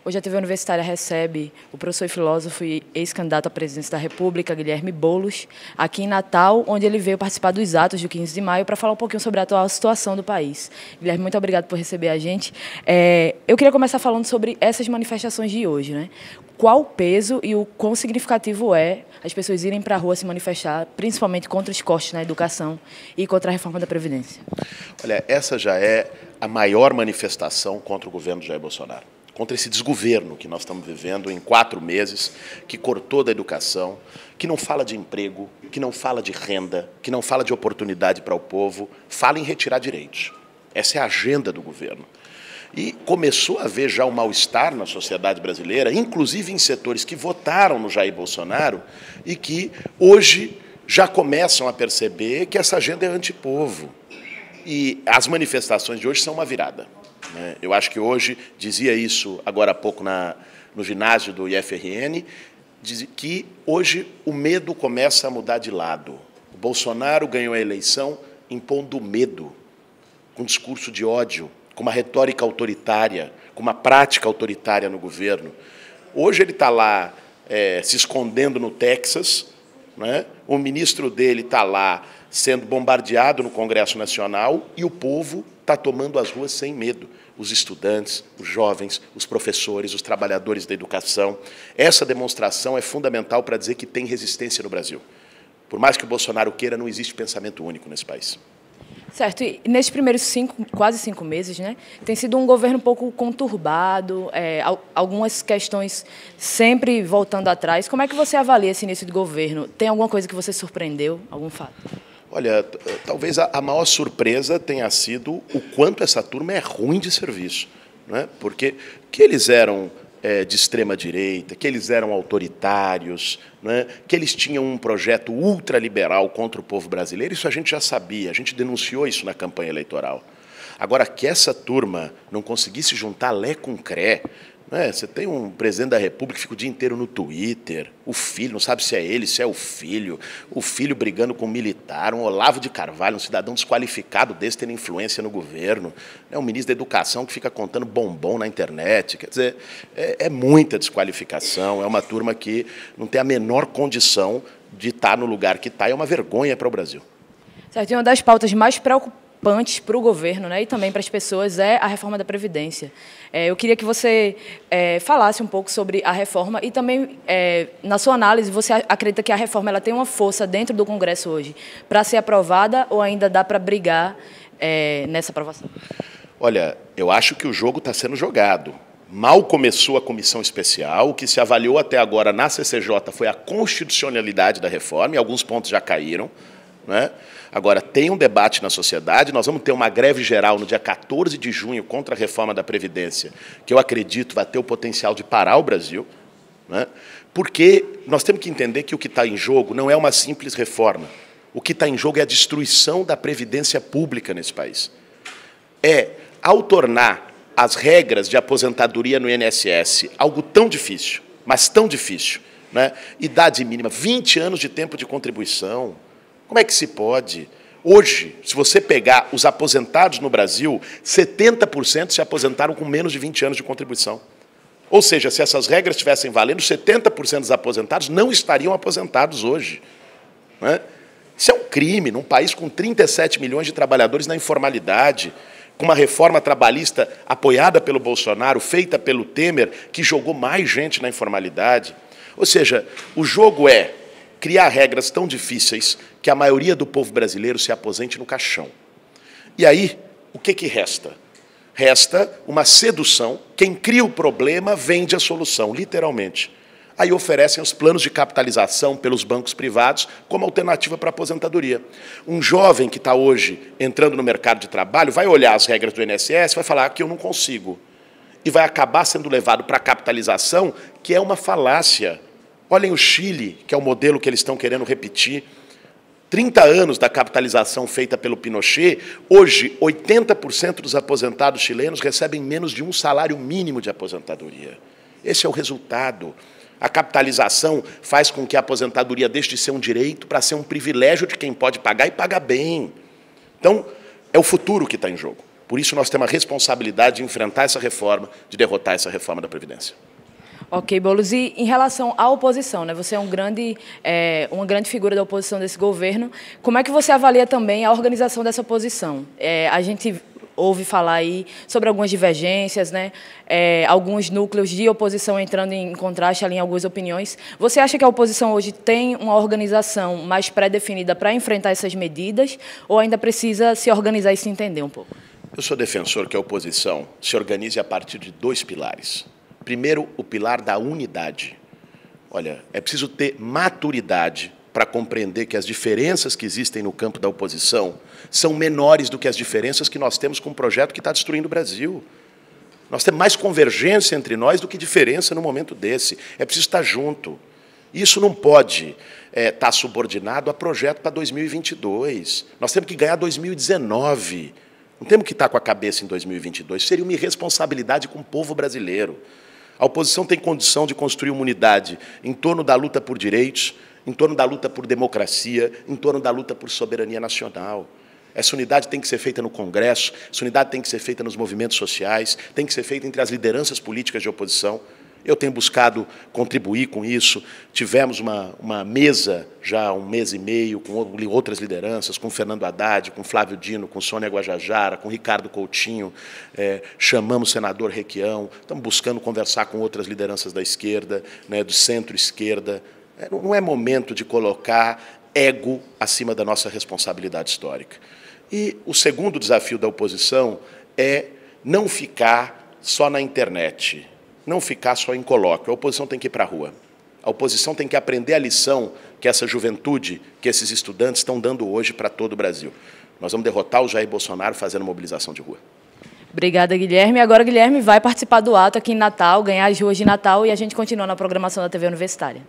Hoje a TV Universitária recebe o professor e filósofo e ex-candidato à presidência da República, Guilherme Boulos, aqui em Natal, onde ele veio participar dos atos do 15 de maio para falar um pouquinho sobre a atual situação do país. Guilherme, muito obrigado por receber a gente. Eu queria começar falando sobre essas manifestações de hoje, né? Qual o peso e o quão significativo é as pessoas irem para a rua se manifestar, principalmente contra os cortes na educação e contra a reforma da Previdência? Olha, essa já é a maior manifestação contra o governo de Jair Bolsonaro, contra esse desgoverno que nós estamos vivendo em 4 meses, que cortou da educação, que não fala de emprego, que não fala de renda, que não fala de oportunidade para o povo, fala em retirar direitos. Essa é a agenda do governo. E começou a haver já um mal-estar na sociedade brasileira, inclusive em setores que votaram no Jair Bolsonaro e que hoje já começam a perceber que essa agenda é antipovo. E as manifestações de hoje são uma virada. Eu acho que hoje, dizia isso agora há pouco no ginásio do IFRN, que hoje o medo começa a mudar de lado. O Bolsonaro ganhou a eleição impondo medo, com discurso de ódio, com uma retórica autoritária, com uma prática autoritária no governo. Hoje ele está lá se escondendo no Texas, né? O ministro dele está lá sendo bombardeado no Congresso Nacional e o povo está tomando as ruas sem medo. Os estudantes, os jovens, os professores, os trabalhadores da educação. Essa demonstração é fundamental para dizer que tem resistência no Brasil. Por mais que o Bolsonaro queira, não existe pensamento único nesse país. Certo, e nesses primeiros quase 5 meses, né, tem sido um governo um pouco conturbado, algumas questões sempre voltando atrás. Como é que você avalia esse início de governo? Tem alguma coisa que você surpreendeu, algum fato? Olha, talvez a maior surpresa tenha sido o quanto essa turma é ruim de serviço, né? Porque que eles eram de extrema-direita, que eles eram autoritários, né? Que eles tinham um projeto ultraliberal contra o povo brasileiro, isso a gente já sabia, a gente denunciou isso na campanha eleitoral. Agora, que essa turma não conseguisse juntar Lé com Cré, né? Você tem um presidente da República que fica o dia inteiro no Twitter, o filho, não sabe se é ele, se é o filho brigando com um militar, um Olavo de Carvalho, um cidadão desqualificado desse, tendo influência no governo, né? Um ministro da Educação que fica contando bombom na internet. Quer dizer, é muita desqualificação, é uma turma que não tem a menor condição de estar no lugar que está, é uma vergonha para o Brasil. Certo, e uma das pautas mais preocupantes para o governo, né, e também para as pessoas é a reforma da Previdência. Eu queria que você falasse um pouco sobre a reforma e também, na sua análise, você acredita que a reforma ela tem uma força dentro do Congresso hoje para ser aprovada ou ainda dá para brigar nessa aprovação? Olha, eu acho que o jogo está sendo jogado. Mal começou a comissão especial, o que se avaliou até agora na CCJ foi a constitucionalidade da reforma, e alguns pontos já caíram, né? Agora, tem um debate na sociedade, nós vamos ter uma greve geral no dia 14 de junho contra a reforma da Previdência, que eu acredito vai ter o potencial de parar o Brasil, né? Porque nós temos que entender que o que está em jogo não é uma simples reforma. O que está em jogo é a destruição da Previdência pública nesse país. Ao tornar as regras de aposentadoria no INSS algo tão difícil, mas tão difícil, né? Idade mínima, 20 anos de tempo de contribuição. Como é que se pode? Hoje, se você pegar os aposentados no Brasil, 70% se aposentaram com menos de 20 anos de contribuição. Ou seja, se essas regras estivessem valendo, 70% dos aposentados não estariam aposentados hoje, né? Isso é um crime num país com 37 milhões de trabalhadores na informalidade, com uma reforma trabalhista apoiada pelo Bolsonaro, feita pelo Temer, que jogou mais gente na informalidade. Ou seja, o jogo é criar regras tão difíceis que a maioria do povo brasileiro se aposente no caixão. E aí, o que resta? Resta uma sedução. Quem cria o problema vende a solução, literalmente. Aí oferecem os planos de capitalização pelos bancos privados como alternativa para a aposentadoria. Um jovem que está hoje entrando no mercado de trabalho vai olhar as regras do INSS e vai falar que eu não consigo. E vai acabar sendo levado para a capitalização, que é uma falácia. Olhem o Chile, que é o modelo que eles estão querendo repetir. 30 anos da capitalização feita pelo Pinochet, hoje 80% dos aposentados chilenos recebem menos de um salário mínimo de aposentadoria. Esse é o resultado. A capitalização faz com que a aposentadoria deixe de ser um direito para ser um privilégio de quem pode pagar e paga bem. Então, é o futuro que está em jogo. Por isso, nós temos a responsabilidade de enfrentar essa reforma, de derrotar essa reforma da Previdência. Ok, Boulos. E em relação à oposição, né? Você é uma grande figura da oposição desse governo. Como é que você avalia também a organização dessa oposição? A gente ouve falar aí sobre algumas divergências, né? Alguns núcleos de oposição entrando em contraste ali em algumas opiniões. Você acha que a oposição hoje tem uma organização mais pré-definida para enfrentar essas medidas ou ainda precisa se organizar e se entender um pouco? Eu sou defensor que a oposição se organize a partir de 2 pilares. Primeiro, o pilar da unidade. Olha, é preciso ter maturidade para compreender que as diferenças que existem no campo da oposição são menores do que as diferenças que nós temos com um projeto que está destruindo o Brasil. Nós temos mais convergência entre nós do que diferença no momento desse. É preciso estar junto. Isso não pode estar subordinado a projeto para 2022. Nós temos que ganhar 2019. Não temos que estar com a cabeça em 2022. Seria uma irresponsabilidade com o povo brasileiro. A oposição tem condição de construir uma unidade em torno da luta por direitos, em torno da luta por democracia, em torno da luta por soberania nacional. Essa unidade tem que ser feita no Congresso, essa unidade tem que ser feita nos movimentos sociais, tem que ser feita entre as lideranças políticas de oposição. Eu tenho buscado contribuir com isso. Tivemos uma mesa já há 1 mês e meio com outras lideranças, com Fernando Haddad, com Flávio Dino, com Sônia Guajajara, com Ricardo Coutinho, chamamos o senador Requião, estamos buscando conversar com outras lideranças da esquerda, né, do centro-esquerda. Não é momento de colocar ego acima da nossa responsabilidade histórica. E o segundo desafio da oposição é não ficar só na internet, não ficar só em colóquio. A oposição tem que ir para a rua. A oposição tem que aprender a lição que essa juventude, que esses estudantes estão dando hoje para todo o Brasil. Nós vamos derrotar o Jair Bolsonaro fazendo mobilização de rua. Obrigada, Guilherme. Agora, Guilherme vai participar do ato aqui em Natal, ganhar as ruas de Natal, e a gente continua na programação da TV Universitária.